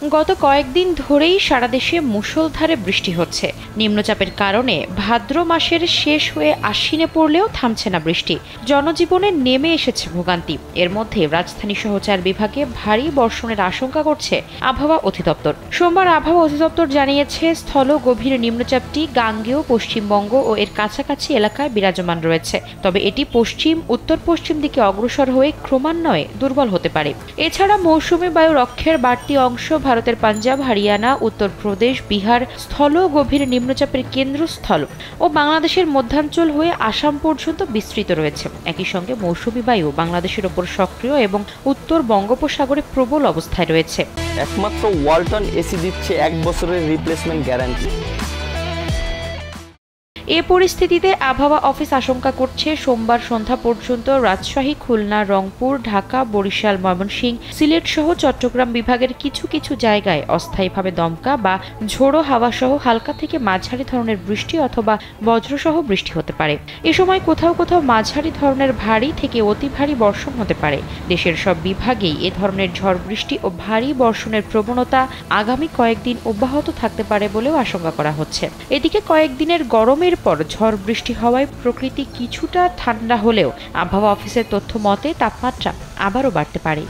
গত কয়েকদিন ধরেই সারা দেশে মুষলধারে বৃষ্টি হচ্ছে। নিম্নচাপের কারণে ভাদ্র মাসের শেষ হয়ে আশ্বিনে পড়লেও থামছে না বৃষ্টি। জনজীবনে নেমে এসেছে ভোগান্তি। এর মধ্যে রাজধানী সহ 4 বিভাগে ভারী বর্ষণের আশঙ্কা করছে আবহাওয়া অধিদপ্তর। সোমবার আবহাওয়া অধিদপ্তর জানিয়েছে, স্থল গভীর নিম্নচাপটি গাঙ্গেয় পশ্চিমবঙ্গ ও এর কাছাকাছি এলাকায় বিরাজমান রয়েছে। তবে এটি পশ্চিম উত্তর পশ্চিম দিকে অগ্রসর হয়ে ক্রমান্বয়ে দুর্বল হতে পারে। এছাড়া মৌসুমী বায়ুর অক্ষের বাড়তি অংশ ভারতের পাঞ্জাব, হরিয়ানা, উত্তরপ্রদেশ, বিহার, স্থল গভীর নিম্নচাপের কেন্দ্রস্থল ও বাংলাদেশের মধ্যাঞ্চল হয়ে আসাম পর্যন্ত বিস্তৃত রয়েছে। একই সঙ্গে মৌসুমী বায়ু বাংলাদেশের ওপর সক্রিয় এবং উত্তর বঙ্গোপসাগরে প্রবল অবস্থায় রয়েছে। একমাত্র ওয়ালটন এসি দিচ্ছে 1 বছরের রিপ্লেসমেন্ট গ্যারান্টি। এ পরিস্থিতিতে আবহাওয়া অফিস আশঙ্কা করছে, সোমবার সন্ধ্যা পর্যন্ত রাজশাহী, খুলনা, রংপুর, ঢাকা, বরিশাল, ময়মনসিংহ, সিলেট সহ চট্টগ্রাম বিভাগের কিছু কিছু জায়গায় অস্থায়ীভাবে দমকা বা ঝোড়ো হাওয়া সহ হালকা থেকে মাঝারি ধরনের বৃষ্টি অথবা বজ্রসহ বৃষ্টি হতে পারে। এ সময় কোথাও কোথাও মাঝারি ধরনের ভারী থেকে অতি ভারী বর্ষণ হতে পারে। দেশের সব বিভাগেই এ ধরনের ঝড় বৃষ্টি ও ভারী বর্ষণের প্রবণতা আগামী কয়েকদিন অব্যাহত থাকতে পারে বলেও আশঙ্কা করা হচ্ছে। এদিকে কয়েকদিনের গরমের পর ঝড় বৃষ্টি হওয়ায় প্রকৃতি কিছুটা ঠান্ডা হলেও আবহাওয়া অফিসের তথ্য মতে তাপমাত্রা আবারও বাড়তে পারে।